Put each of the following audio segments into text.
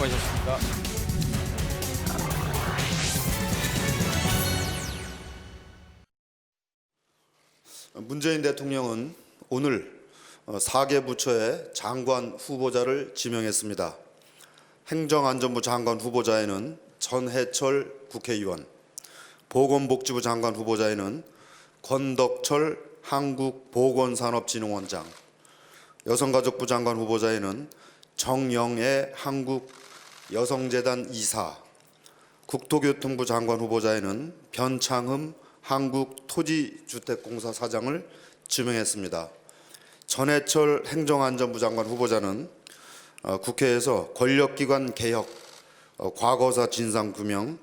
수고하셨습니다. 문재인 대통령은 오늘 4개 부처의 장관 후보자를 지명했습니다. 행정안전부 장관 후보자에는 전해철 국회의원, 보건복지부 장관 후보자에는 권덕철 한국보건산업진흥원장, 여성가족부 장관 후보자에는 정영애 한국여성재단 이사, 국토교통부 장관 후보자에는 변창흠 한국토지주택공사 사장을 지명했습니다. 전해철 행정안전부 장관 후보자는 국회에서 권력기관 개혁, 과거사 진상규명,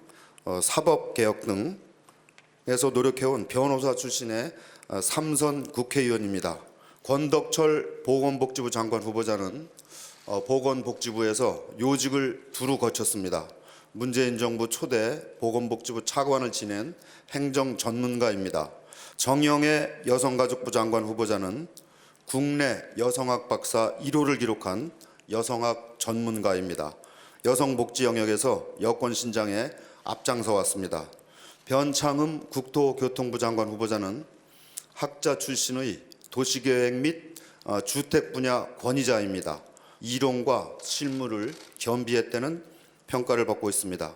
사법개혁 등에서 노력해온 변호사 출신의 3선 국회의원입니다. 권덕철 보건복지부 장관 후보자는 보건복지부에서 요직을 두루 거쳤습니다. 문재인 정부 초대 보건복지부 차관을 지낸 행정 전문가입니다. 정영애 여성가족부 장관 후보자는 국내 여성학 박사 1호를 기록한 여성학 전문가입니다. 여성복지 영역에서 여권 신장에 앞장서 왔습니다. 변창흠 국토교통부 장관 후보자는 학자 출신의 도시계획 및 주택 분야 권위자입니다. 이론과 실무를 겸비했다는 평가를 받고 있습니다.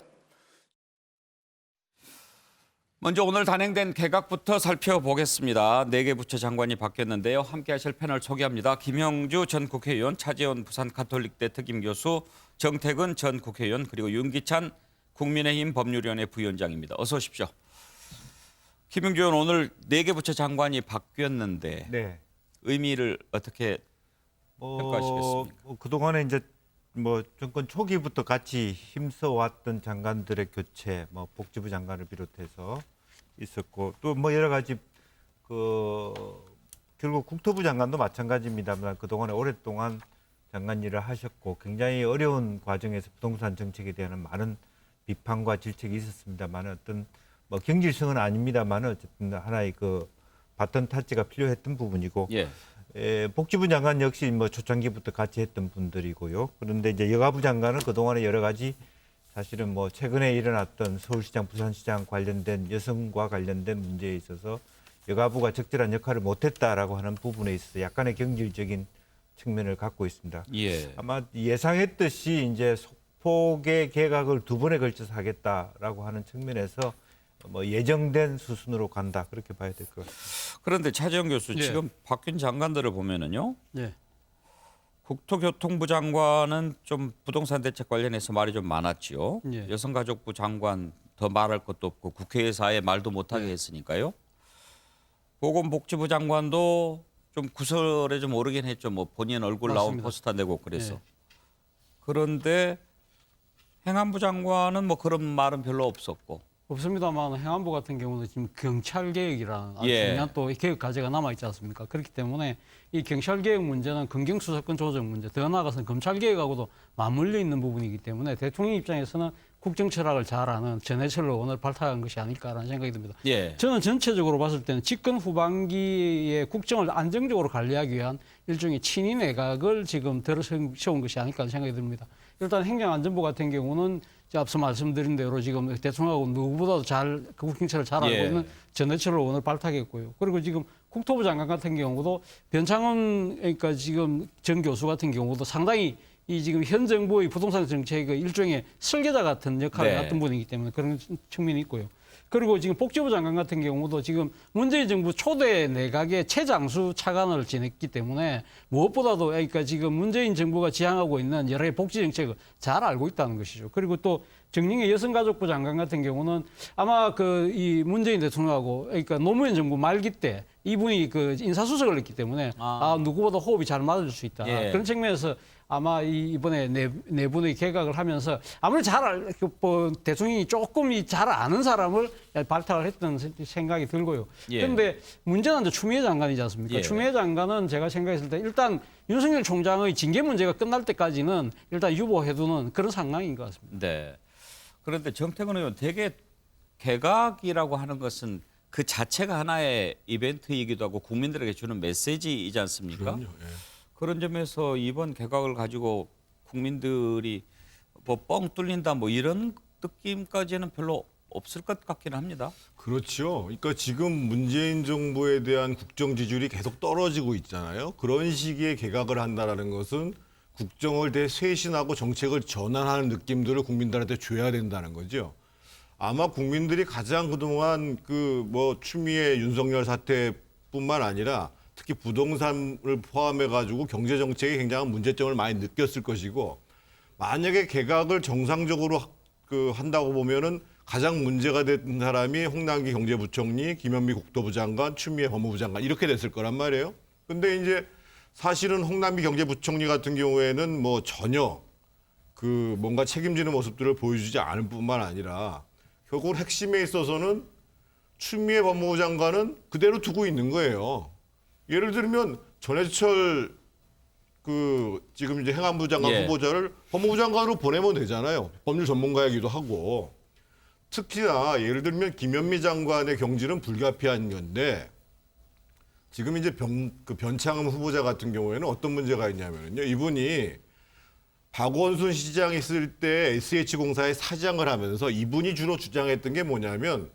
먼저 오늘 단행된 개각부터 살펴보겠습니다. 4개 부처 장관이 바뀌었는데요. 함께 하실 패널 소개합니다. 김형주 전 국회의원, 차재원 부산가톨릭대 특임교수, 정태근 전 국회의원, 그리고 윤기찬 국민의힘 법률위원회 부위원장입니다. 어서 오십시오. 김형주 의원, 오늘 4개 부처 장관이 바뀌었는데 네. 의미를 어떻게 평가하시겠습니까? 그동안에 이제 정권 초기부터 같이 힘써왔던 장관들의 교체, 복지부 장관을 비롯해서 있었고, 또 여러 가지 결국 국토부 장관도 마찬가지입니다만 그동안에 오랫동안 장관 일을 하셨고 굉장히 어려운 과정에서 부동산 정책에 대한 많은 비판과 질책이 있었습니다만 어떤 경질성은 아닙니다만 어쨌든 하나의 바톤 타치가 필요했던 부분이고. 예. 복지부 장관 역시 초창기부터 같이 했던 분들이고요. 그런데 이제 여가부 장관은 그동안에 여러 가지 사실은 최근에 일어났던 서울시장, 부산시장 관련된 여성과 관련된 문제에 있어서 여가부가 적절한 역할을 못했다라고 하는 부분에 있어서 약간의 경질적인 측면을 갖고 있습니다. 예. 아마 예상했듯이 이제 속폭의 개각을 2번에 걸쳐서 하겠다라고 하는 측면에서 예정된 수순으로 간다 그렇게 봐야 될 것 같습니다. 그런데 차재원 교수, 예. 지금 바뀐 장관들을 보면은요. 네. 국토교통부 장관은 좀 부동산 대책 관련해서 말이 좀 많았지요. 예. 여성가족부 장관 더 말할 것도 없고 국회에서의 말도 못하게 예. 했으니까요. 보건복지부 장관도 좀 구설에 좀 오르긴 했죠. 본인 얼굴 나온 맞습니다. 포스터 내고 그래서. 예. 그런데 행안부 장관은 그런 말은 별로 없었고. 없습니다만 행안부 같은 경우는 지금 경찰 개혁이라는 아주 예. 중요한 또 개혁 과제가 남아 있지 않습니까? 그렇기 때문에 이 경찰 개혁 문제는 검경 수사권 조정 문제, 더 나아가서는 검찰 개혁하고도 맞물려 있는 부분이기 때문에 대통령 입장에서는 국정 철학을 잘 아는 전해철 의원을 발탁한 것이 아닐까라는 생각이 듭니다. 예. 저는 전체적으로 봤을 때는 집권 후반기에 국정을 안정적으로 관리하기 위한 일종의 친위 내각을 지금 들어 세운 것이 아닐까 하는 생각이 듭니다. 일단 행정안전부 같은 경우는 앞서 말씀드린 대로 지금 대통령하고 누구보다도 그 국정철을 잘 알고 예. 있는 전해철 의원을 발탁했고요. 그리고 지금 국토부 장관 같은 경우도 변창흠 그러니까 지금 전 교수 같은 경우도 상당히 이 지금 현 정부의 부동산 정책의 일종의 설계자 같은 역할을 네. 했던 분이기 때문에 그런 측면이 있고요. 그리고 지금 복지부 장관 같은 경우도 지금 문재인 정부 초대 내각의 최장수 차관을 지냈기 때문에 무엇보다도 그러니까 지금 문재인 정부가 지향하고 있는 여러 가지 복지 정책을 잘 알고 있다는 것이죠. 그리고 또 정영애 여성가족부 장관 같은 경우는 아마 이 문재인 대통령하고 그러니까 노무현 정부 말기 때 이분이 인사수석을 했기 때문에 누구보다 호흡이 잘 맞을 수 있다. 예. 그런 측면에서 아마 이번에 네 분의 개각을 하면서 아무리 대통령이 조금 잘 아는 사람을 발탁을 했던 생각이 들고요. 예. 그런데 문제는 이제 추미애 장관이지 않습니까? 예. 추미애 장관은 제가 생각했을 때 일단 윤석열 총장의 징계 문제가 끝날 때까지는 일단 유보해두는 그런 상황인 것 같습니다. 네. 그런데 정태근 의원, 되게 개각이라고 하는 것은 그 자체가 하나의 이벤트이기도 하고 국민들에게 주는 메시지이지 않습니까? 그럼요. 예. 그런 점에서 이번 개각을 가지고 국민들이 뭐 뻥 뚫린다 뭐 이런 느낌까지는 별로 없을 것 같기는 합니다. 그렇죠. 그러니까 지금 문재인 정부에 대한 국정 지지율이 계속 떨어지고 있잖아요. 그런 시기에 개각을 한다라는 것은 국정을 대쇄신하고 정책을 전환하는 느낌들을 국민들한테 줘야 된다는 거죠. 아마 국민들이 가장 그동안 그 뭐 추미애 윤석열 사태뿐만 아니라 특히 부동산을 포함해 가지고 경제 정책에 굉장한 문제점을 많이 느꼈을 것이고, 만약에 개각을 정상적으로 한다고 보면은 가장 문제가 된 사람이 홍남기 경제부총리, 김현미 국토부 장관, 추미애 법무부 장관 이렇게 됐을 거란 말이에요. 근데 이제 사실은 홍남기 경제부총리 같은 경우에는 뭐 전혀 그 뭔가 책임지는 모습들을 보여주지 않을 뿐만 아니라 결국 핵심에 있어서는 추미애 법무부 장관은 그대로 두고 있는 거예요. 예를 들면 전해철 그 지금 이제 행안부 장관 예. 후보자를 법무부 장관으로 보내면 되잖아요. 법률 전문가이기도 하고. 특히나 예를 들면 김현미 장관의 경질은 불가피한 건데, 지금 이제 변창흠 후보자 같은 경우에는 어떤 문제가 있냐면요. 이분이 박원순 시장이 있을 때 SH공사의 사장을 하면서 이분이 주로 주장했던 게 뭐냐면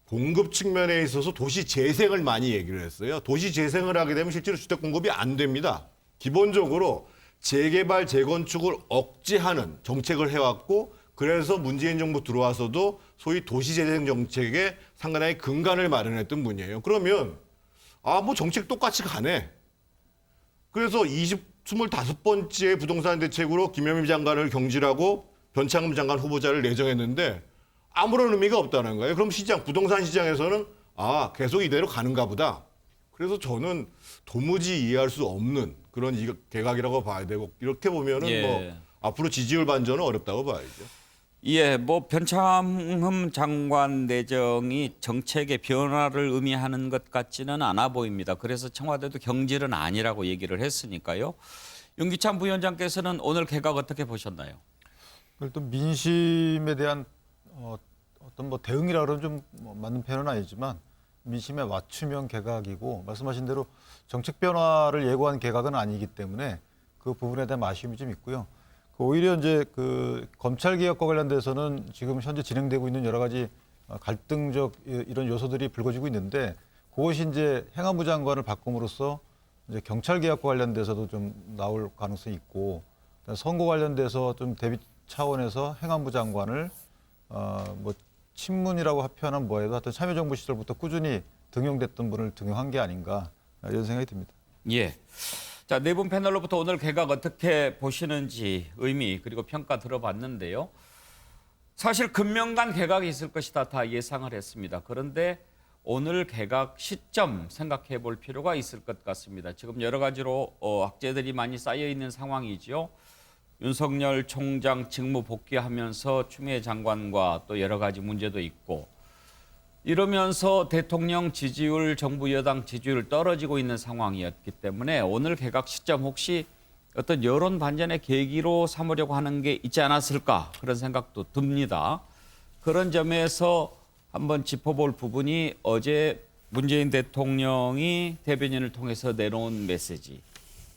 공급 측면에 있어서 도시 재생을 많이 얘기를 했어요. 도시 재생을 하게 되면 실제로 주택 공급이 안 됩니다. 기본적으로 재개발, 재건축을 억제하는 정책을 해왔고, 그래서 문재인 정부 들어와서도 소위 도시재생 정책에 상당히 근간을 마련했던 분이에요. 그러면 뭐 정책 똑같이 가네. 그래서 25번째 부동산 대책으로 김현미 장관을 경질하고 변창흠 장관 후보자를 내정했는데 아무런 의미가 없다는 거예요. 그럼 부동산 시장에서는 계속 이대로 가는가 보다. 그래서 저는 도무지 이해할 수 없는 그런 개각이라고 봐야 되고, 이렇게 보면은 예. 뭐 앞으로 지지율 반전은 어렵다고 봐야죠. 예, 뭐 변창흠 장관 내정이 정책의 변화를 의미하는 것 같지는 않아 보입니다. 그래서 청와대도 경질은 아니라고 얘기를 했으니까요. 윤기찬 부위원장께서는 오늘 개각 어떻게 보셨나요? 일단 민심에 대한 어떤 뭐 대응이라 그러면 좀뭐 맞는 표현은 아니지만 민심에 맞춤형 개각이고, 말씀하신 대로 정책 변화를 예고한 개각은 아니기 때문에 그 부분에 대한 아쉬움이 좀 있고요. 오히려 이제 그 검찰 개혁과 관련돼서는 지금 현재 진행되고 있는 여러 가지 갈등적 이런 요소들이 불거지고 있는데, 그것이 이제 행안부 장관을 바꿈으로써 이제 경찰 개혁과 관련돼서도 좀 나올 가능성이 있고, 선거 관련돼서 좀 대비 차원에서 행안부 장관을 뭐 친문이라고 표현하면 뭐해도 하여튼 참여정부 시절부터 꾸준히 등용됐던 분을 등용한 게 아닌가, 이런 생각이 듭니다. 예. 자, 네 분 패널로부터 오늘 개각 어떻게 보시는지 의미 그리고 평가 들어봤는데요. 사실 금명간 개각이 있을 것이다 다 예상을 했습니다. 그런데 오늘 개각 시점 생각해 볼 필요가 있을 것 같습니다. 지금 여러 가지로 악재들이 많이 쌓여 있는 상황이죠. 윤석열 총장 직무 복귀하면서 추미애 장관과 또 여러 가지 문제도 있고, 이러면서 대통령 지지율, 정부 여당 지지율 떨어지고 있는 상황이었기 때문에 오늘 개각 시점 혹시 어떤 여론 반전의 계기로 삼으려고 하는 게 있지 않았을까, 그런 생각도 듭니다. 그런 점에서 한번 짚어볼 부분이 어제 문재인 대통령이 대변인을 통해서 내놓은 메시지,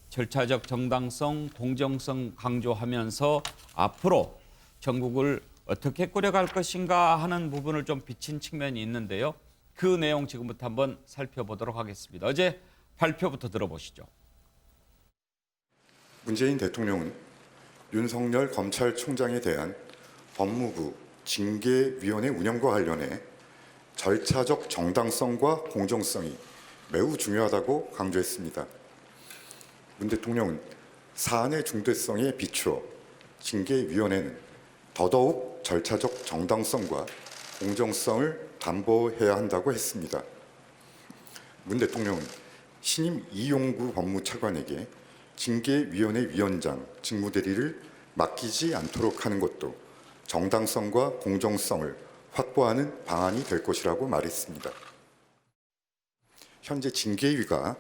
절차적 정당성, 공정성 강조하면서 앞으로 전국을 어떻게 꾸려갈 것인가 하는 부분을 좀 비친 측면이 있는데요. 그 내용 지금부터 한번 살펴보도록 하겠습니다. 어제 발표부터 들어보시죠. 문재인 대통령은 윤석열 검찰총장에 대한 법무부 징계위원회 운영과 관련해 절차적 정당성과 공정성이 매우 중요하다고 강조했습니다. 문 대통령은 사안의 중대성에 비추어 징계위원회는 더더욱 절차적 정당성과 공정성을 담보해야 한다고 했습니다. 문 대통령은 신임 이용구 법무차관에게 징계위원회 위원장 직무대리를 맡기지 않도록 하는 것도 정당성과 공정성을 확보하는 방안이 될 것이라고 말했습니다. 현재 징계위가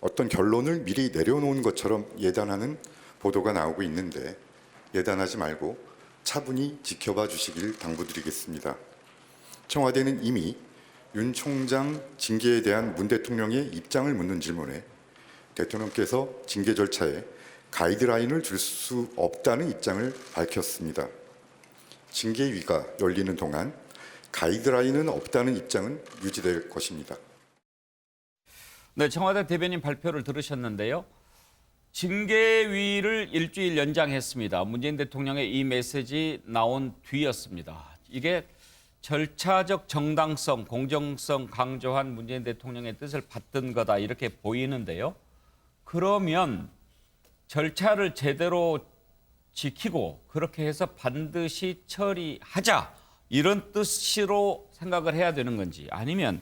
어떤 결론을 미리 내려놓은 것처럼 예단하는 보도가 나오고 있는데, 예단하지 말고 차분히 지켜봐 주시길 당부드리겠습니다. 청와대는 이미 윤 총장 징계에 대한 문 대통령의 입장을 묻는 질문에 대통령께서 징계 절차에 가이드라인을 줄 수 없다는 입장을 밝혔습니다. 징계위가 열리는 동안 가이드라인은 없다는 입장은 유지될 것입니다. 네, 청와대 대변인 발표를 들으셨는데요. 징계위를 일주일 연장했습니다. 문재인 대통령의 이 메시지 나온 뒤였습니다. 이게 절차적 정당성, 공정성 강조한 문재인 대통령의 뜻을 받든 거다 이렇게 보이는데요. 그러면 절차를 제대로 지키고 그렇게 해서 반드시 처리하자 이런 뜻으로 생각을 해야 되는 건지 아니면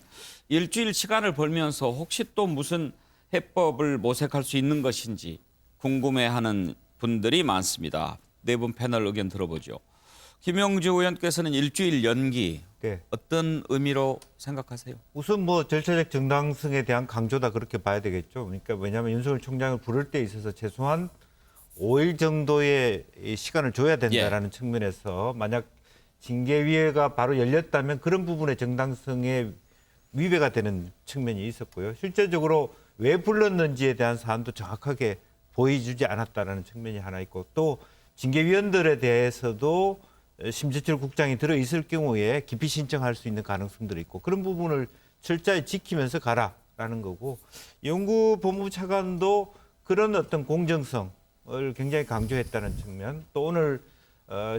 일주일 시간을 벌면서 혹시 또 무슨 해법을 모색할 수 있는 것인지 궁금해하는 분들이 많습니다. 네 분 패널 의견 들어보죠. 김영주 의원께서는 일주일 연기 네. 어떤 의미로 생각하세요? 우선 뭐 절차적 정당성에 대한 강조다 그렇게 봐야 되겠죠. 그러니까 왜냐하면 윤석열 총장을 부를 때 있어서 최소한 5일 정도의 이 시간을 줘야 된다라는 측면에서 만약 징계위회가 바로 열렸다면 그런 부분의 정당성에 위배가 되는 측면이 있었고요. 실제적으로 왜 불렀는지에 대한 사안도 정확하게 보여주지 않았다는 측면이 하나 있고 또 징계위원들에 대해서도 심재철 국장이 들어있을 경우에 기피 신청할 수 있는 가능성들이 있고 그런 부분을 철저히 지키면서 가라라는 거고 영구 법무부 차관도 그런 어떤 공정성을 굉장히 강조했다는 측면 또 오늘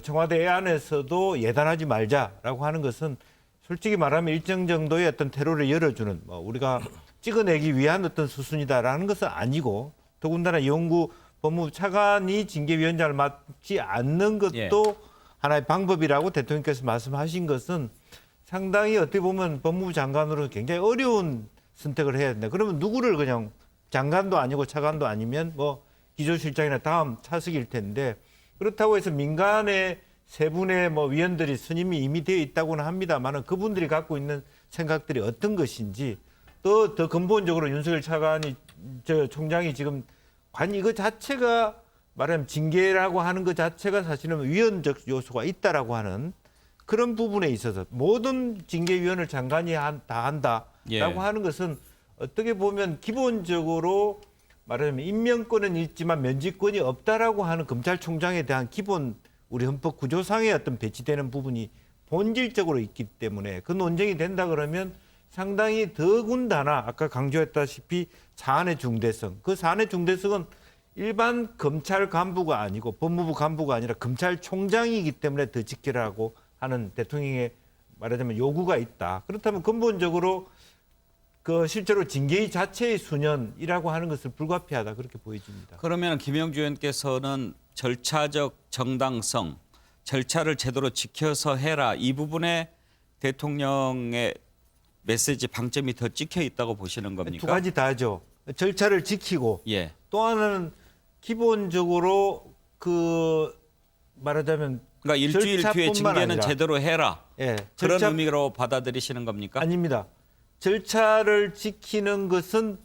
청와대 안에서도 예단하지 말자라고 하는 것은 솔직히 말하면 일정 정도의 어떤 테러를 열어주는 뭐 우리가 찍어내기 위한 어떤 수순이다라는 것은 아니고 더군다나 영구 법무부 차관이 징계위원장을 맡지 않는 것도 예. 하나의 방법이라고 대통령께서 말씀하신 것은 상당히 어떻게 보면 법무부 장관으로 굉장히 어려운 선택을 해야 된다. 그러면 누구를 그냥 장관도 아니고 차관도 아니면 뭐 기조실장이나 다음 차석일 텐데 그렇다고 해서 민간의 세 분의 뭐 위원들이 선임이 이미 되어 있다고는 합니다만은 그분들이 갖고 있는 생각들이 어떤 것인지 또 더 근본적으로 윤석열 차관이 총장이 지금 관 이거 자체가 말하면 징계라고 하는 것 자체가 사실은 위헌적 요소가 있다라고 하는 그런 부분에 있어서 모든 징계위원을 장관이 다 한다라고 예. 하는 것은 어떻게 보면 기본적으로 말하자면 임명권은 있지만 면직권이 없다라고 하는 검찰총장에 대한 기본 우리 헌법 구조상의 어떤 배치되는 부분이 본질적으로 있기 때문에 그 논쟁이 된다 그러면 상당히 더군다나 아까 강조했다시피 사안의 중대성 그 사안의 중대성은 일반 검찰 간부가 아니고 법무부 간부가 아니라 검찰총장이기 때문에 더 지키라고 하는 대통령의 말하자면 요구가 있다. 그렇다면 근본적으로 그 실제로 징계위 자체의 수년이라고 하는 것을 불가피하다 그렇게 보여집니다. 그러면 김영주 의원께서는 절차적 정당성, 절차를 제대로 지켜서 해라 이 부분에 대통령의 메시지 방점이 더 찍혀 있다고 보시는 겁니까? 두 가지 다죠. 절차를 지키고 예. 또 하나는 기본적으로 그 말하자면 그러니까 일주일 뒤에 절차뿐만 징계는 아니라, 제대로 해라. 예, 그런 절차- 의미로 받아들이시는 겁니까? 아닙니다. 절차를 지키는 것은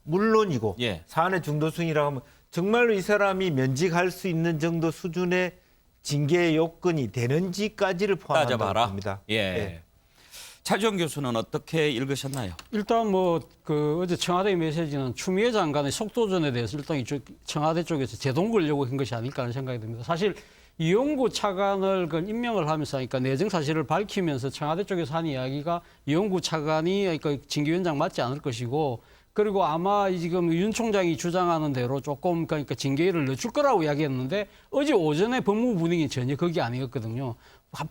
물론이고 예. 사안의 중도성이라고 하면 정말로 이 사람이 면직할 수 있는 정도 수준의 징계 요건이 되는지까지를 포함한다고 따져봐라. 봅니다. 예. 예. 차주영 교수는 어떻게 읽으셨나요? 일단 뭐 그 어제 청와대 메시지는 추미애 장관의 속도전에 대해서 일단 이쪽 청와대 쪽에서 제동 걸려고 한 것이 아닐까 하는 생각이 듭니다. 사실 이용구 차관을 그 임명을 하면서 하니까 내정 사실을 밝히면서 청와대 쪽에서 한 이야기가 이용구 차관이 그러니까 징계위원장 맞지 않을 것이고 그리고 아마 지금 윤 총장이 주장하는 대로 조금 그러니까 징계위를 늦출 거라고 이야기했는데 어제 오전에 법무부 분위기는 전혀 그게 아니었거든요.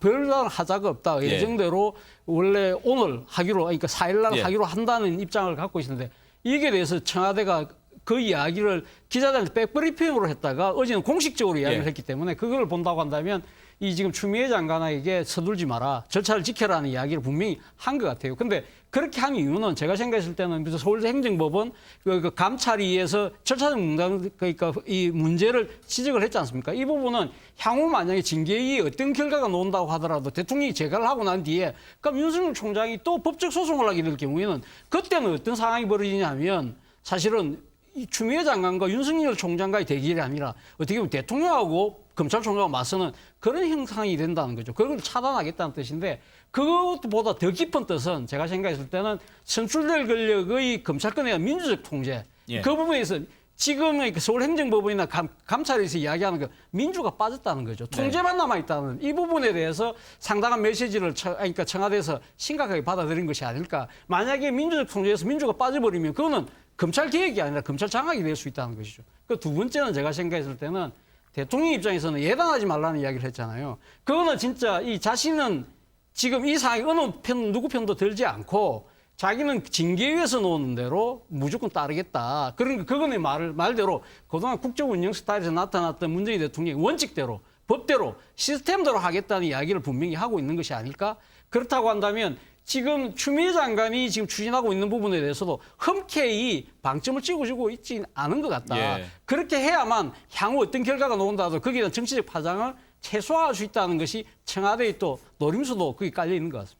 별다른 하자가 없다. 예. 예정대로 원래 오늘 하기로 그러니까 4일날 예. 하기로 한다는 입장을 갖고 있는데 이게 대해서 청와대가 그 이야기를 기자들한테 백브리핑으로 했다가 어제는 공식적으로 이야기를 예. 했기 때문에 그걸 본다고 한다면 이 지금 추미애 장관에게 서둘지 마라. 절차를 지켜라는 이야기를 분명히 한 것 같아요. 근데 그렇게 한 이유는 제가 생각했을 때는 서울행정법원 그 감찰위에서 절차적 문단 그러니까 이 문제를 지적을 했지 않습니까? 이 부분은 향후 만약에 징계위 어떤 결과가 나온다고 하더라도 대통령이 재가를 하고 난 뒤에 그럼 윤석열 총장이 또 법적 소송을 하게 될 경우에는 그때는 어떤 상황이 벌어지냐면 사실은 이 추미애 장관과 윤석열 총장과의 대결이 아니라 어떻게 보면 대통령하고 검찰총장과 맞서는 그런 형상이 된다는 거죠. 그걸 차단하겠다는 뜻인데 그것보다 더 깊은 뜻은 제가 생각했을 때는 선출될 권력의 검찰권에 대한 민주적 통제 예. 그 부분에서 지금의 그 서울행정법원이나 감찰에서 이야기하는 그 민주가 빠졌다는 거죠. 통제만 남아있다는 이 부분에 대해서 상당한 메시지를 그러니까 청와대에서 심각하게 받아들인 것이 아닐까. 만약에 민주적 통제에서 민주가 빠져버리면 그거는 검찰 개혁이 아니라 검찰 장악이 될 수 있다는 것이죠. 그 두 번째는 제가 생각했을 때는 대통령 입장에서는 예단하지 말라는 이야기를 했잖아요. 그거는 진짜 이 자신은 지금 이 상황이 어느 편, 누구 편도 들지 않고 자기는 징계위에서 놓는 대로 무조건 따르겠다. 그러니까 그거는 말대로 그동안 국정 운영 스타일에서 나타났던 문재인 대통령의 원칙대로, 법대로, 시스템대로 하겠다는 이야기를 분명히 하고 있는 것이 아닐까? 그렇다고 한다면 지금 추미애 장관이 지금 추진하고 있는 부분에 대해서도 흔쾌히 방점을 찍어주고 있지 않은 것 같다. 예. 그렇게 해야만 향후 어떤 결과가 나온다 하더라도 거기에 대한 정치적 파장을 최소화할 수 있다는 것이 청와대의 또 노림수도 거기 깔려 있는 것 같습니다.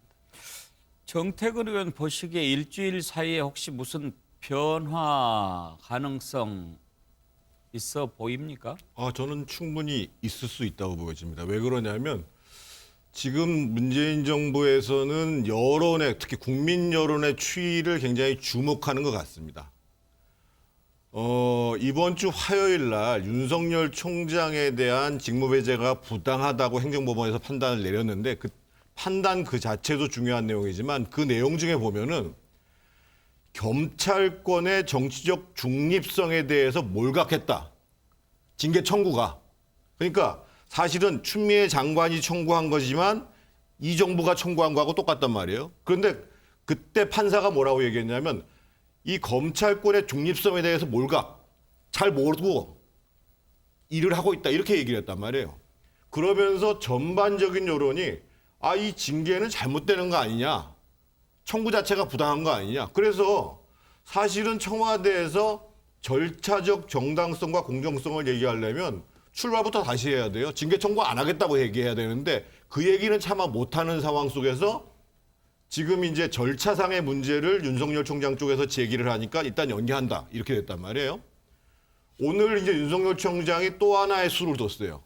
정태근 의원 보시기에 일주일 사이에 혹시 무슨 변화 가능성 있어 보입니까? 저는 충분히 있을 수 있다고 보여집니다. 왜 그러냐면 지금 문재인 정부에서는 여론의, 특히 국민 여론의 추이를 굉장히 주목하는 것 같습니다. 이번 주 화요일 날 윤석열 총장에 대한 직무배제가 부당하다고 행정법원에서 판단을 내렸는데 그 판단 그 자체도 중요한 내용이지만 그 내용 중에 보면은 검찰권의 정치적 중립성에 대해서 몰각했다. 징계 청구가. 그러니까 사실은 추미애 장관이 청구한 거지만 이 정부가 청구한 거하고 똑같단 말이에요. 그런데 그때 판사가 뭐라고 얘기했냐면 이 검찰권의 중립성에 대해서 몰각, 잘 모르고 일을 하고 있다. 이렇게 얘기를 했단 말이에요. 그러면서 전반적인 여론이 이 징계는 잘못되는 거 아니냐. 청구 자체가 부당한 거 아니냐. 그래서 사실은 청와대에서 절차적 정당성과 공정성을 얘기하려면 출발부터 다시 해야 돼요. 징계 청구 안 하겠다고 얘기해야 되는데 그 얘기는 차마 못하는 상황 속에서 지금 이제 절차상의 문제를 윤석열 총장 쪽에서 제기를 하니까 일단 연기한다. 이렇게 됐단 말이에요. 오늘 이제 윤석열 총장이 또 하나의 수를 뒀어요.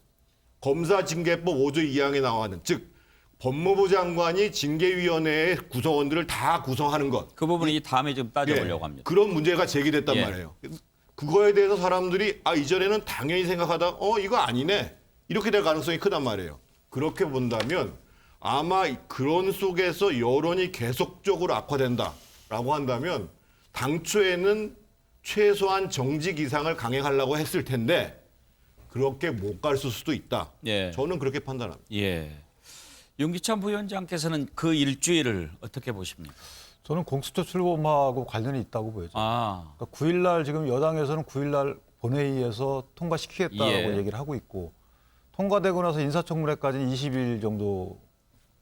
검사징계법 5조 2항에 나와는 즉 법무부 장관이 징계위원회의 구성원들을 다 구성하는 것. 그 부분이 다음에 좀 따져보려고 합니다. 그런 문제가 제기됐단 예. 말이에요. 그거에 대해서 사람들이 이전에는 당연히 생각하다 이거 아니네. 이렇게 될 가능성이 크단 말이에요. 그렇게 본다면 아마 그런 속에서 여론이 계속적으로 악화된다라고 한다면 당초에는 최소한 정직 이상을 강행하려고 했을 텐데 그렇게 못 갈 수도 있다. 예. 저는 그렇게 판단합니다. 예. 윤기찬 부위원장께서는 그 일주일을 어떻게 보십니까? 저는 공수처 출범하고 관련이 있다고 보여요. 그러니까 9일날 지금 여당에서는 9일날 본회의에서 통과시키겠다고 예. 얘기를 하고 있고 통과되고 나서 인사청문회까지는 20일 정도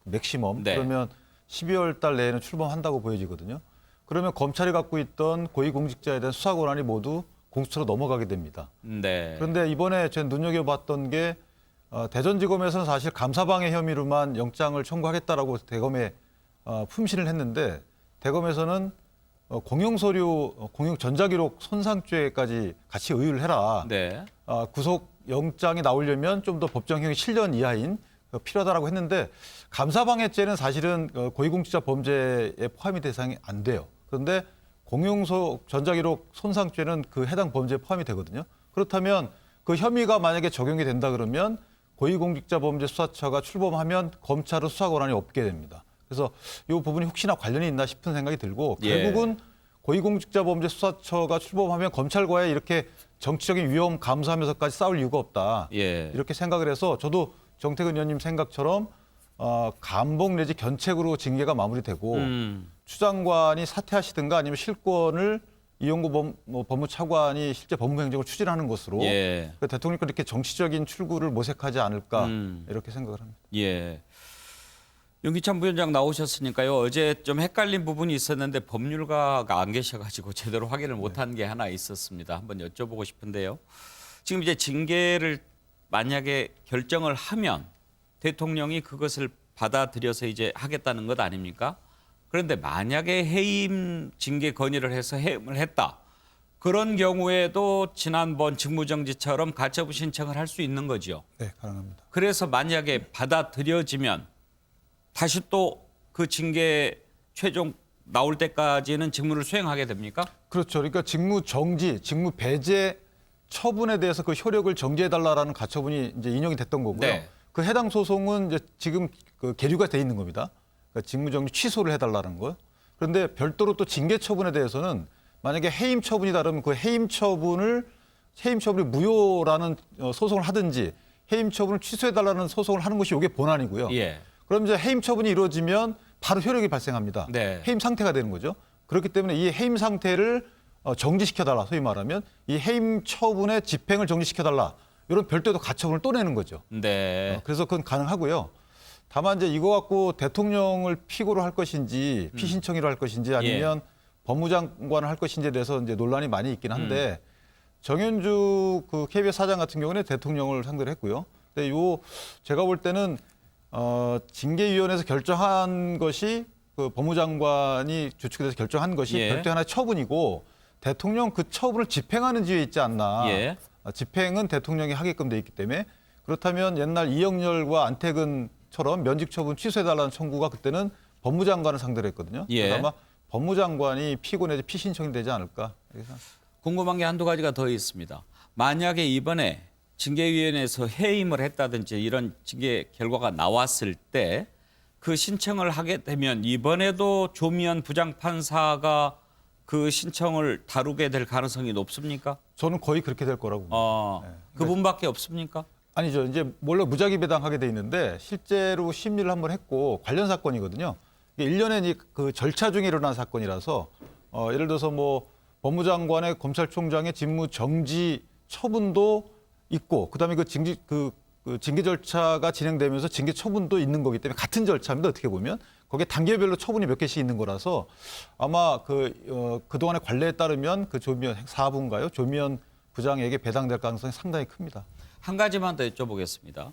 맥시멈. 네. 그러면 12월 달 내에는 출범한다고 보여지거든요. 그러면 검찰이 갖고 있던 고위공직자에 대한 수사 권한이 모두 공수처로 넘어가게 됩니다. 네. 그런데 이번에 제가 눈여겨봤던 게 대전지검에서는 사실 감사방해 혐의로만 영장을 청구하겠다라고 대검에 품신을 했는데 대검에서는 공용서류, 공용 전자기록 손상죄까지 같이 의율을 해라. 네. 구속 영장이 나오려면 좀 더 법정형이 7년 이하인 필요하다라고 했는데 감사방해죄는 사실은 고위공직자 범죄에 포함이 대상이 안 돼요. 그런데 전자기록 손상죄는 그 해당 범죄에 포함이 되거든요. 그렇다면 그 혐의가 만약에 적용이 된다 그러면 고위공직자범죄수사처가 출범하면 검찰은 수사 권한이 없게 됩니다. 그래서 이 부분이 혹시나 관련이 있나 싶은 생각이 들고 결국은 고위공직자범죄수사처가 출범하면 검찰과의 이렇게 정치적인 위험 감수하면서까지 싸울 이유가 없다. 예. 이렇게 생각을 해서 저도 정태근 의원님 생각처럼 감봉 내지 견책으로 징계가 마무리되고 추 장관이 사퇴하시든가 아니면 실권을 이용구 법무차관이 실제 법무행정을 추진하는 것으로 그러니까 대통령께 이렇게 정치적인 출구를 모색하지 않을까 이렇게 생각을 합니다. 예. 윤기찬 부위원장 나오셨으니까요. 어제 좀 헷갈린 부분이 있었는데 법률가가 안 계셔가지고 제대로 확인을 못한 게 하나 있었습니다. 한번 여쭤보고 싶은데요. 지금 이제 징계를 만약에 결정을 하면 대통령이 그것을 받아들여서 이제 하겠다는 것 아닙니까? 그런데 만약에 해임 징계 건의를 해서 해임을 했다. 그런 경우에도 지난번 직무정지처럼 가처분 신청을 할 수 있는 거죠. 네, 가능합니다. 그래서 만약에 받아들여지면 다시 또 그 징계 최종 나올 때까지는 직무를 수행하게 됩니까? 그렇죠. 그러니까 직무 정지, 직무 배제 처분에 대해서 그 효력을 정지해달라라는 가처분이 이제 인용이 됐던 거고요. 네. 그 해당 소송은 이제 지금 그 계류가 돼 있는 겁니다. 그러니까 직무정지 취소를 해달라는 거요. 그런데 별도로 또 징계 처분에 대해서는 만약에 해임 처분이 다르면 그 해임 처분이 무효라는 소송을 하든지 해임 처분을 취소해달라는 소송을 하는 것이 이게 본안이고요. 예. 그럼 이제 해임 처분이 이루어지면 바로 효력이 발생합니다. 네. 해임 상태가 되는 거죠. 그렇기 때문에 이 해임 상태를 정지시켜달라, 소위 말하면 이 해임 처분의 집행을 정지시켜달라, 이런 별도의 가처분을 또 내는 거죠. 네. 그래서 그건 가능하고요. 다만 이제 이거 갖고 대통령을 피고로 할 것인지 피신청이로 할 것인지 아니면 법무장관을 할 것인지에 대해서 이제 논란이 많이 있긴 한데 정현주 그 KBS 사장 같은 경우는 대통령을 상대로 했고요. 근데 제가 볼 때는 징계위원회에서 결정한 것이 그 법무장관이 주축이 돼서 결정한 것이 예. 별도의 하나의 처분이고 대통령 그 처분을 집행하는 지위에 있지 않나. 예. 집행은 대통령이 하게끔 돼 있기 때문에 그렇다면 옛날 이영렬과 안태근처럼 면직 처분 취소해달라는 청구가 그때는 법무장관을 상대로 했거든요. 예. 그래서 아마 법무장관이 피고 내지 피신청이 되지 않을까. 그래서 궁금한 게 한두 가지가 더 있습니다. 만약에 이번에 징계위원회에서 해임을 했다든지 이런 징계 결과가 나왔을 때 그 신청을 하게 되면 이번에도 조미연 부장판사가 그 신청을 다루게 될 가능성이 높습니까? 저는 거의 그렇게 될 거라고 봅니다. 그분밖에 없습니까? 아니죠. 이제 원래 무작위 배당하게 돼 있는데 실제로 심리를 한번 했고 관련 사건이거든요. 이게 1년에 그 절차 중에 일어난 사건이라서 예를 들어서 뭐 법무장관의 검찰총장의 직무 정지 처분도 있고 그다음에 그 징계 절차가 진행되면서 징계 처분도 있는 거기 때문에 같은 절차입니다. 어떻게 보면 거기에 단계별로 처분이 몇 개씩 있는 거라서 아마 그동안의 관례에 따르면 그 조미연 사부인가요? 조미연 부장에게 배당될 가능성이 상당히 큽니다. 한 가지만 더 여쭤보겠습니다.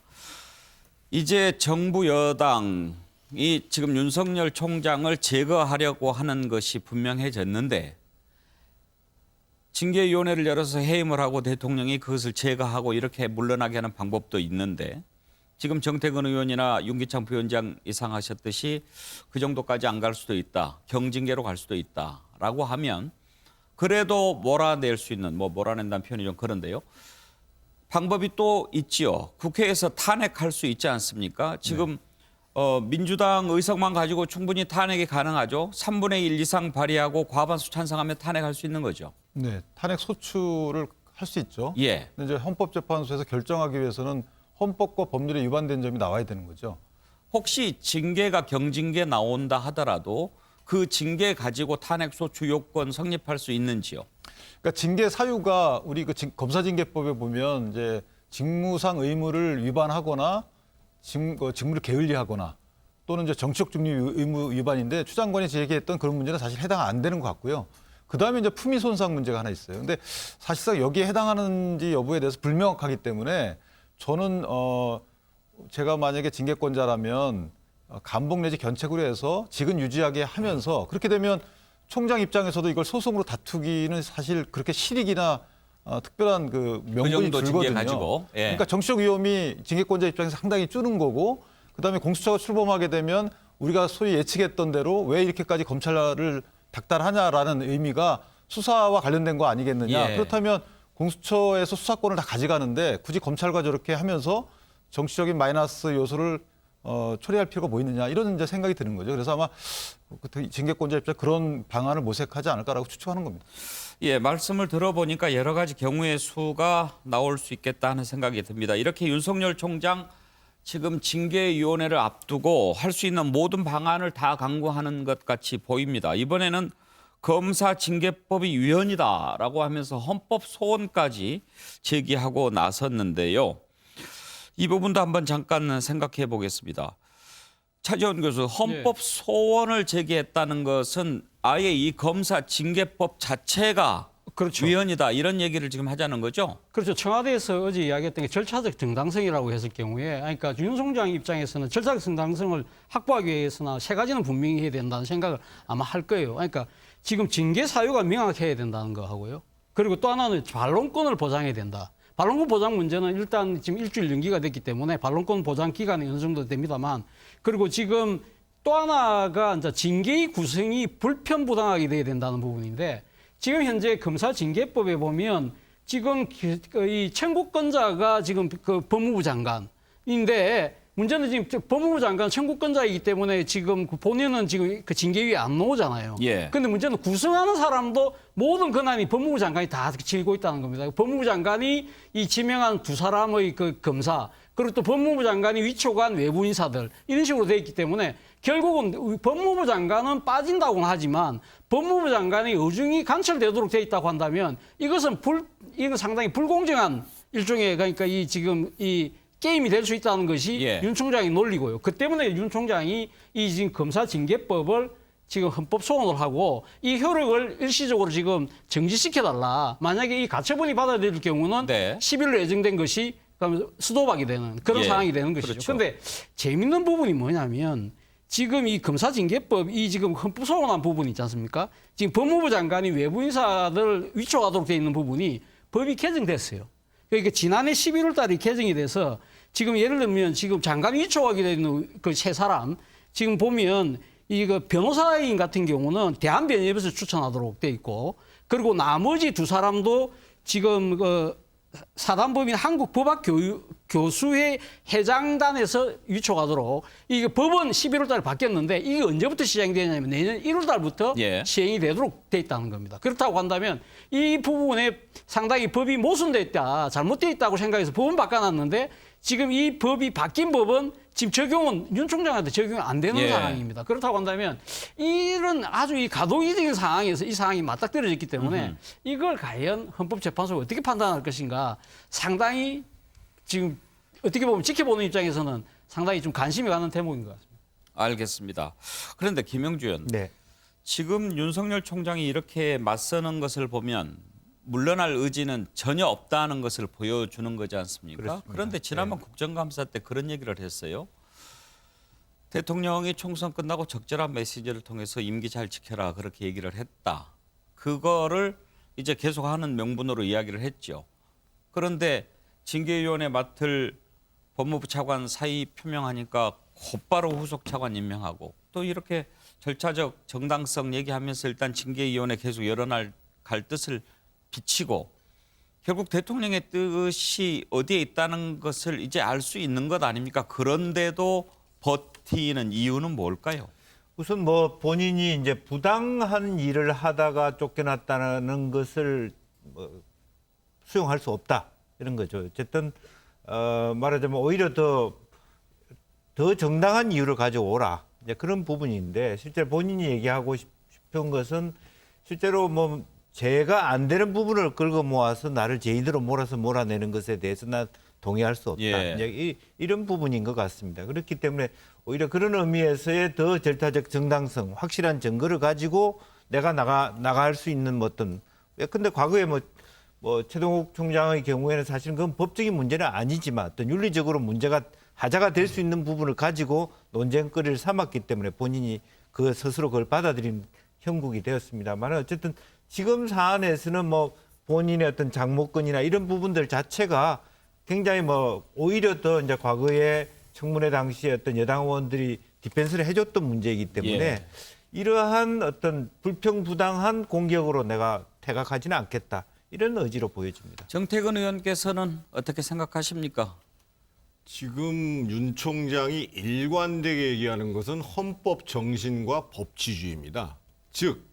이제 정부 여당이 지금 윤석열 총장을 제거하려고 하는 것이 분명해졌는데 징계위원회를 열어서 해임을 하고 대통령이 그것을 제거하고 이렇게 물러나게 하는 방법도 있는데 지금 정태근 의원이나 윤기찬 부위원장 예상하셨듯이 그 정도까지 안 갈 수도 있다. 경징계로 갈 수도 있다라고 하면 그래도 몰아낼 수 있는 몰아낸다는 표현이 좀 그런데요. 방법이 또 있지요. 국회에서 탄핵할 수 있지 않습니까? 지금 민주당 의석만 가지고 충분히 탄핵이 가능하죠. 3분의 1 이상 발의하고 과반수 찬성하면 탄핵할 수 있는 거죠. 네, 탄핵 소추를 할 수 있죠. 예. 근데 이제 헌법재판소에서 결정하기 위해서는 헌법과 법률에 위반된 점이 나와야 되는 거죠. 혹시 징계가 경징계 나온다 하더라도 그 징계 가지고 탄핵 소추 요건 성립할 수 있는지요? 그러니까 징계 사유가 우리 검사징계법에 보면 이제 직무상 의무를 위반하거나 직무를 게을리하거나 또는 이제 정치적 중립 의무 위반인데 추 장관이 제기했던 그런 문제는 사실 해당 안 되는 것 같고요. 그다음에 이제 품위 손상 문제가 하나 있어요. 근데 사실상 여기에 해당하는지 여부에 대해서 불명확하기 때문에 저는 제가 만약에 징계권자라면 감봉 내지 견책으로 해서 직은 유지하게 하면서 그렇게 되면 총장 입장에서도 이걸 소송으로 다투기는 사실 그렇게 실익이나 특별한 그 명분이 정도 징계 줄거든요. 가지고. 예. 그러니까 정치적 위험이 징계권자 입장에서 상당히 줄는 거고 그다음에 공수처가 출범하게 되면 우리가 소위 예측했던 대로 왜 이렇게까지 검찰을 닥달하냐라는 의미가 수사와 관련된 거 아니겠느냐. 예. 그렇다면 공수처에서 수사권을 다 가져가는데 굳이 검찰과 저렇게 하면서 정치적인 마이너스 요소를 처리할 필요가 뭐 있느냐 이런 이제 생각이 드는 거죠. 그래서 아마 징계권자 입장 그런 방안을 모색하지 않을까라고 추측하는 겁니다. 예, 말씀을 들어보니까 여러 가지 경우의 수가 나올 수 있겠다 하는 생각이 듭니다. 이렇게 윤석열 총장 지금 징계위원회를 앞두고 할 수 있는 모든 방안을 다 강구하는 것 같이 보입니다. 이번에는 검사징계법이 위헌이다라고 하면서 헌법 소원까지 제기하고 나섰는데요. 이 부분도 한번 잠깐 생각해 보겠습니다. 차지원 교수, 헌법 소원을 제기했다는 것은 아예 이 검사징계법 자체가 그렇죠. 위헌이다 이런 얘기를 지금 하자는 거죠? 그렇죠. 청와대에서 어제 이야기했던 게 절차적 정당성이라고 했을 경우에 그러니까 윤 총장 입장에서는 절차적 정당성을 확보하기 위해서나 세 가지는 분명히 해야 된다는 생각을 아마 할 거예요. 그러니까 지금 징계 사유가 명확해야 된다는 거 하고요. 그리고 또 하나는 반론권을 보장해야 된다. 반론권 보장 문제는 일단 지금 일주일 연기가 됐기 때문에 반론권 보장 기간이 어느 정도 됩니다만 그리고 지금 또 하나가 이제 징계의 구성이 불편부당하게 돼야 된다는 부분인데 지금 현재 검사징계법에 보면 지금 이 청구권자가 지금 그 법무부 장관인데 문제는 지금 법무부 장관 청구권자이기 때문에 지금 본인은 지금 그 징계위에 안 나오잖아요. 예. 근데 문제는 구성하는 사람도 모든 권한이 법무부 장관이 다 쥐고 있다는 겁니다. 법무부 장관이 이 지명한 두 사람의 그 검사 그리고 또 법무부 장관이 위촉한 외부 인사들 이런 식으로 돼 있기 때문에 결국은 법무부 장관은 빠진다고는 하지만 법무부 장관의 의중이 관철되도록 돼 있다고 한다면 이것은 이건 상당히 불공정한 일종의 그러니까 이 지금 이 게임이 될 수 있다는 것이 예. 윤 총장이 논리고요. 그 때문에 윤 총장이 이 지금 검사징계법을 지금 헌법 소원을 하고 이 효력을 일시적으로 지금 정지시켜달라. 만약에 이 가처분이 받아들일 경우는 네. 10일로 예정된 것이 그러면 스톱하게 되는 그런 예. 상황이 되는 것이죠. 그렇죠. 그런데 재밌는 부분이 뭐냐면 지금 이 검사징계법 이 지금 헌법 소원한 부분이 있지 않습니까? 지금 법무부 장관이 외부 인사들 위촉하도록 돼 있는 부분이 법이 개정됐어요. 그러니까 지난해 11월 달에 개정이 돼서 지금 예를 들면 지금 장관이 위촉하게 되는 그 세 사람 지금 보면 이거 변호사인 같은 경우는 대한변협에서 추천하도록 돼 있고 그리고 나머지 두 사람도 지금 그 사단법인 한국법학교수회 회장단에서 위촉하도록 이게 법은 11월 달에 바뀌었는데 이게 언제부터 시행이 되냐면 내년 1월 달부터 예. 시행이 되도록 돼 있다는 겁니다. 그렇다고 한다면 이 부분에 상당히 법이 모순돼 있다, 잘못돼 있다고 생각해서 법은 바꿔놨는데 지금 이 법이 바뀐 법은 지금 적용은 윤 총장한테 적용이 안 되는 예. 상황입니다. 그렇다고 한다면 이런 아주 이 가동이적인 상황에서 이 상황이 맞닥뜨려졌기 때문에 이걸 과연 헌법재판소가 어떻게 판단할 것인가 상당히 지금 어떻게 보면 지켜보는 입장에서는 상당히 좀 관심이 가는 대목인 것 같습니다. 알겠습니다. 그런데 김영주 의원, 네. 지금 윤석열 총장이 이렇게 맞서는 것을 보면 물러날 의지는 전혀 없다는 것을 보여주는 거지 않습니까? 그렇습니다. 그런데 지난번 네. 국정감사 때 그런 얘기를 했어요. 대통령이 총선 끝나고 적절한 메시지를 통해서 임기 잘 지켜라 그렇게 얘기를 했다. 그거를 이제 계속하는 명분으로 이야기를 했죠. 그런데 징계위원회 맡을 법무부 차관 사의 표명하니까 곧바로 후속 차관 임명하고 또 이렇게 절차적 정당성 얘기하면서 일단 징계위원회 계속 열어날 갈 뜻을 비치고 결국 대통령의 뜻이 어디에 있다는 것을 이제 알 수 있는 것 아닙니까? 그런데도 버티는 이유는 뭘까요? 우선 뭐 본인이 이제 부당한 일을 하다가 쫓겨났다는 것을 뭐 수용할 수 없다 이런 거죠. 어쨌든 말하자면 오히려 더 정당한 이유를 가져오라 이제 그런 부분인데 실제 본인이 얘기하고 싶은 것은 실제로 뭐 제가 안 되는 부분을 끌고 모아서 나를 제의대로 몰아내는 것에 대해서 난 동의할 수 없다. 예. 이제 이런 부분인 것 같습니다. 그렇기 때문에 오히려 그런 의미에서의 더 절차적 정당성, 확실한 증거를 가지고 내가 나갈 수 있는 뭐 어떤. 근데 과거에 뭐 최동욱 총장의 경우에는 사실은 그건 법적인 문제는 아니지만 어떤 윤리적으로 문제가 하자가 될 수 있는 부분을 가지고 논쟁거리를 삼았기 때문에 본인이 그 스스로 그걸 받아들인 형국이 되었습니다만 어쨌든 지금 사안에서는 뭐 본인의 어떤 장모권이나 이런 부분들 자체가 굉장히 뭐 오히려 더 이제 과거에 청문회 당시에 어떤 여당 의원들이 디펜스를 해줬던 문제이기 때문에 예. 이러한 어떤 불평부당한 공격으로 내가 퇴각하지는 않겠다 이런 의지로 보여집니다. 정태근 의원께서는 어떻게 생각하십니까? 지금 윤 총장이 일관되게 얘기하는 것은 헌법 정신과 법치주의입니다. 즉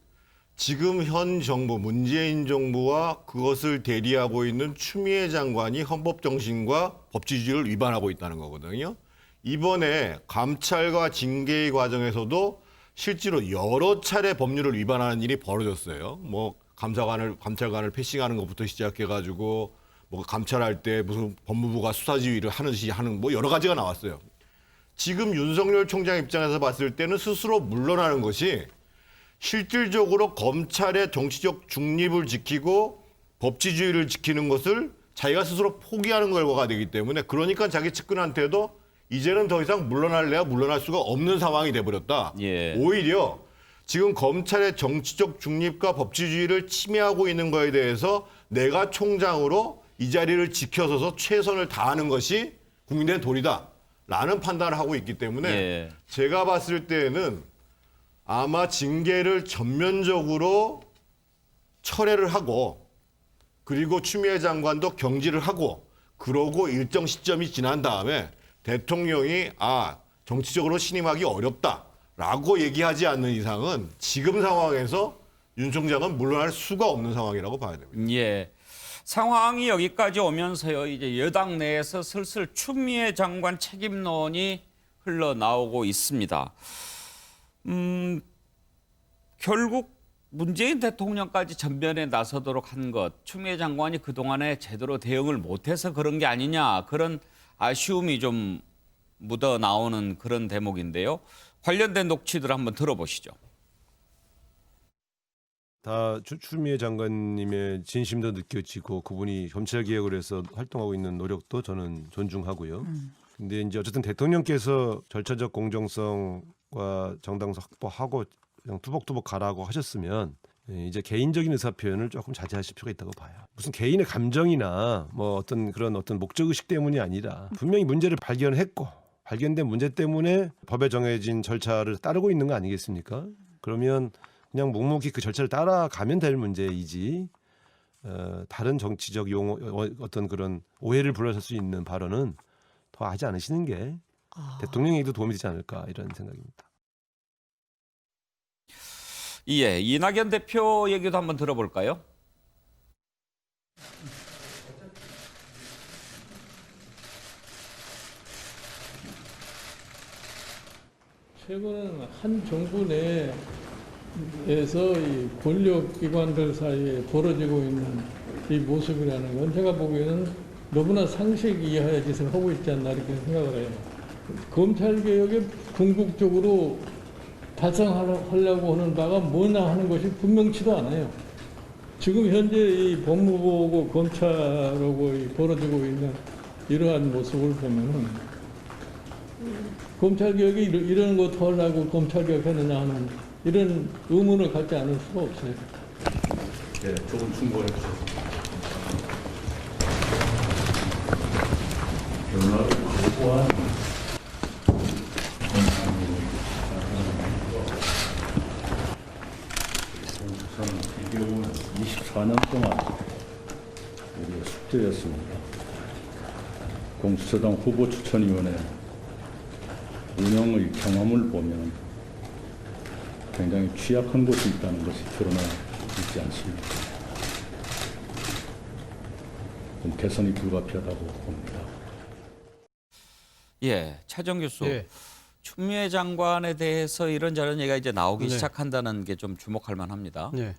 지금 현 정부 문재인 정부와 그것을 대리하고 있는 추미애 장관이 헌법 정신과 법치주의를 위반하고 있다는 거거든요. 이번에 감찰과 징계의 과정에서도 실제로 여러 차례 법률을 위반하는 일이 벌어졌어요. 뭐 감찰관을 패싱하는 것부터 시작해가지고 뭐 감찰할 때 무슨 법무부가 수사지휘를 하는 뭐 여러 가지가 나왔어요. 지금 윤석열 총장 입장에서 봤을 때는 스스로 물러나는 것이 실질적으로 검찰의 정치적 중립을 지키고 법치주의를 지키는 것을 자기가 스스로 포기하는 결과가 되기 때문에 그러니까 자기 측근한테도 이제는 더 이상 물러날래야 물러날 수가 없는 상황이 돼버렸다. 예. 오히려 지금 검찰의 정치적 중립과 법치주의를 침해하고 있는 거에 대해서 내가 총장으로 이 자리를 지켜서서 최선을 다하는 것이 국민의 도리다. 라는 판단을 하고 있기 때문에 예. 제가 봤을 때는 아마 징계를 전면적으로 철회를 하고 그리고 추미애 장관도 경질을 하고 그러고 일정 시점이 지난 다음에 대통령이 정치적으로 신임하기 어렵다라고 얘기하지 않는 이상은 지금 상황에서 윤 총장은 물러날 수가 없는 상황이라고 봐야 됩니다. 예. 상황이 여기까지 오면서요. 이제 여당 내에서 슬슬 추미애 장관 책임론이 흘러나오고 있습니다. 결국 문재인 대통령까지 전면에 나서도록 한 것, 추미애 장관이 그동안에 제대로 대응을 못해서 그런 게 아니냐, 그런 아쉬움이 좀 묻어나오는 그런 대목인데요. 관련된 녹취들 한번 들어보시죠. 다 추미애 장관님의 진심도 느껴지고 그분이 검찰개혁을 해서 활동하고 있는 노력도 저는 존중하고요. 근데 이제 어쨌든 대통령께서 절차적 공정성과 정당성 확보하고 그냥 투벅투벅 가라고 하셨으면 이제 개인적인 의사 표현을 조금 자제하실 필요가 있다고 봐요. 무슨 개인의 감정이나 뭐 어떤 그런 어떤 목적 의식 때문이 아니라 분명히 문제를 발견했고 발견된 문제 때문에 법에 정해진 절차를 따르고 있는 거 아니겠습니까? 그러면 그냥 묵묵히 그 절차를 따라가면 될 문제이지 다른 정치적 용어 어떤 그런 오해를 불러설 수 있는 발언은 더 하지 않으시는 게 대통령에게도 도움이 되지 않을까 이런 생각입니다. 예, 이낙연 대표 얘기도 한번 들어볼까요? 최근에는 한 정부 내에서 이 권력기관들 사이에 벌어지고 있는 이 모습이라는 건 제가 보기에는 너무나 상식 이하의 짓을 하고 있지 않나 이렇게 생각을 해요. 검찰개혁에 궁극적으로 달성하려고 하는 바가 뭐냐 하는 것이 분명치도 않아요. 지금 현재 이 법무부하고 검찰하고 벌어지고 있는 이러한 모습을 보면은 검찰개혁이 이런 거 더 하려고 검찰개혁했느냐 하는 이런 의문을 갖지 않을 수가 없어요. 네, 조금 충고해 주셨습니다. 변화를 요구한 우선 이 경우는 24년 동안 우리의 숙제였습니다. 공수처장 후보추천위원회 운영의 경험을 보면 굉장히 취약한 곳이 있다는 것이 드러나 있지 않습니다. 개선이 불가피하다고 봅니다. 예, 차정 교수. 예. 추미애 장관에 대해서 이런저런 얘기가 이제 나오기 네. 시작한다는 게 좀 주목할 만합니다. 네.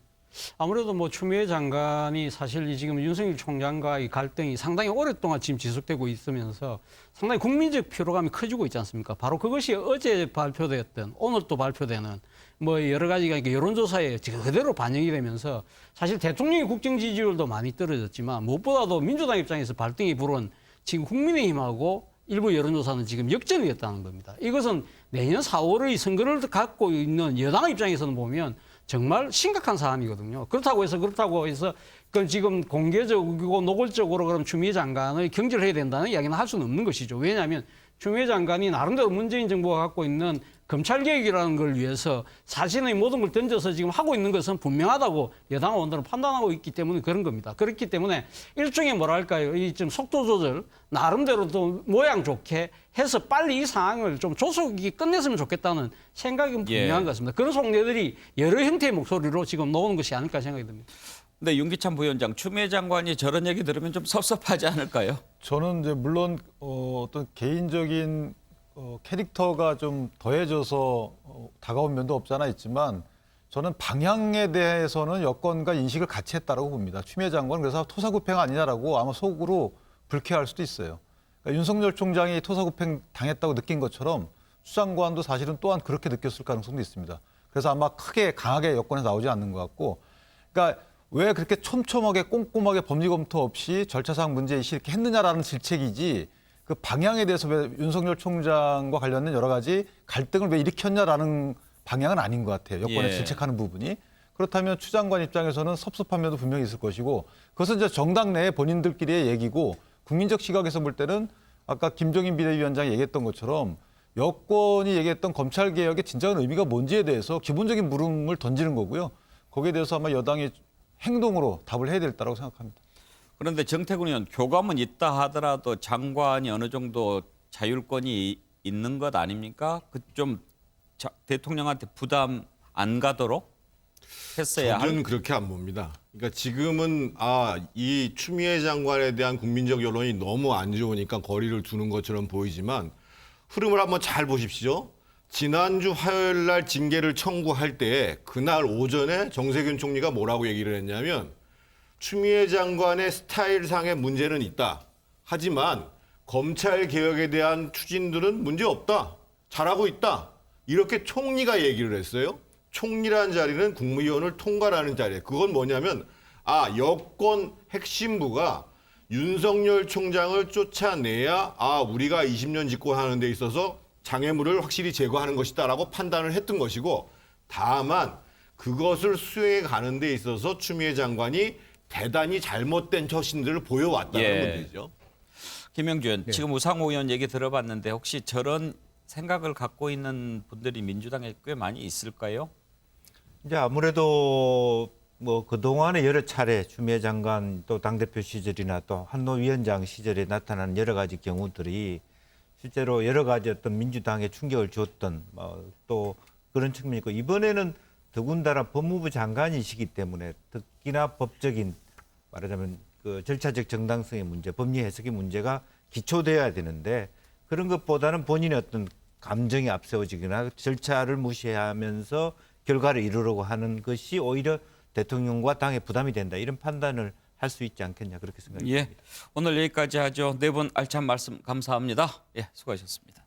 아무래도 뭐 추미애 장관이 사실 지금 윤석열 총장과의 갈등이 상당히 오랫동안 지금 지속되고 있으면서 상당히 국민적 피로감이 커지고 있지 않습니까? 바로 그것이 어제 발표됐던 오늘 또 발표되는 뭐 여러 가지가 여론조사에 지금 그대로 반영이 되면서 사실 대통령의 국정 지지율도 많이 떨어졌지만 무엇보다도 민주당 입장에서 발등이 불은 지금 국민의힘하고 일부 여론조사는 지금 역전이 됐다는 겁니다. 이것은 내년 4월의 선거를 갖고 있는 여당 입장에서는 보면 정말 심각한 사안이거든요. 그렇다고 해서 그 지금 공개적이고 노골적으로 그럼 추미애 장관의 경질을 해야 된다는 이야기는 할 수는 없는 것이죠. 왜냐하면 추미애 장관이 나름대로 문재인 정부가 갖고 있는 검찰개혁이라는 걸 위해서 자신의 모든 걸 던져서 지금 하고 있는 것은 분명하다고 여당 의원들은 판단하고 있기 때문에 그런 겁니다. 그렇기 때문에 일종의 뭐랄까요, 이 좀 속도 조절 나름대로 또 모양 좋게 해서 빨리 이 상황을 좀 조속히 끝냈으면 좋겠다는 생각은 분명한 것 같습니다. 그런 속내들이 여러 형태의 목소리로 지금 나오는 것이 아닐까 생각이 듭니다. 근데 윤기찬 부위원장, 추미애 장관이 저런 얘기 들으면 좀 섭섭하지 않을까요? 저는 이제 물론 어떤 개인적인 캐릭터가 좀 더해져서 다가온 면도 없지 않아 있지만 저는 방향에 대해서는 여권과 인식을 같이 했다라고 봅니다. 추미애 장관은 그래서 토사구팽 아니냐라고 아마 속으로 불쾌할 수도 있어요. 그러니까 윤석열 총장이 토사구팽 당했다고 느낀 것처럼 추 장관도 사실은 또한 그렇게 느꼈을 가능성도 있습니다. 그래서 아마 크게 강하게 여권에서 나오지 않는 것 같고, 그러니까 왜 그렇게 촘촘하게 꼼꼼하게 법리 검토 없이 절차상 문제이시 이렇게 했느냐라는 질책이지 그 방향에 대해서 왜 윤석열 총장과 관련된 여러 가지 갈등을 왜 일으켰냐라는 방향은 아닌 것 같아요. 여권에 질책하는 부분이. 그렇다면 추 장관 입장에서는 섭섭한 면도 분명히 있을 것이고 그것은 이제 정당 내에 본인들끼리의 얘기고 국민적 시각에서 볼 때는 아까 김종인 비대위원장이 얘기했던 것처럼 여권이 얘기했던 검찰개혁의 진정한 의미가 뭔지에 대해서 기본적인 물음을 던지는 거고요. 거기에 대해서 아마 여당이 행동으로 답을 해야 될 거라고 생각합니다. 그런데 정태근 의원 교감은 있다 하더라도 장관이 어느 정도 자율권이 있는 것 아닙니까? 그 좀 대통령한테 부담 안 가도록 했어야 저는 할. 그렇게 안 봅니다. 그러니까 지금은 이 추미애 장관에 대한 국민적 여론이 너무 안 좋으니까 거리를 두는 것처럼 보이지만 흐름을 한번 잘 보십시오. 지난주 화요일 날 징계를 청구할 때 그날 오전에 정세균 총리가 뭐라고 얘기를 했냐면 추미애 장관의 스타일상의 문제는 있다. 하지만 검찰 개혁에 대한 추진들은 문제 없다. 잘하고 있다. 이렇게 총리가 얘기를 했어요. 총리라는 자리는 국무위원을 통과하는 자리예요. 그건 뭐냐면 여권 핵심부가 윤석열 총장을 쫓아내야 우리가 20년 집권하는 데 있어서 장애물을 확실히 제거하는 것이다라고 판단을 했던 것이고 다만 그것을 수행해 가는 데 있어서 추미애 장관이 대단히 잘못된 처신들을 보여왔다는 문제죠. 김영주 의원, 지금 우상호 의원 얘기 들어봤는데 혹시 저런 생각을 갖고 있는 분들이 민주당에 꽤 많이 있을까요? 이제 아무래도 뭐 그동안에 여러 차례 추미애 장관 또 당대표 시절이나 또 한노위원장 시절에 나타난 여러 가지 경우들이 실제로 여러 가지 어떤 민주당에 충격을 줬던 또 그런 측면이 있고 이번에는 더군다나 법무부 장관이시기 때문에 특히나 법적인 말하자면 그 절차적 정당성의 문제, 법리 해석의 문제가 기초돼야 되는데 그런 것보다는 본인의 어떤 감정이 앞세워지거나 절차를 무시하면서 결과를 이루려고 하는 것이 오히려 대통령과 당에 부담이 된다. 이런 판단을 할 수 있지 않겠냐 그렇게 생각합니다. 오늘 여기까지 하죠. 네 분 알찬 말씀 감사합니다. 수고하셨습니다.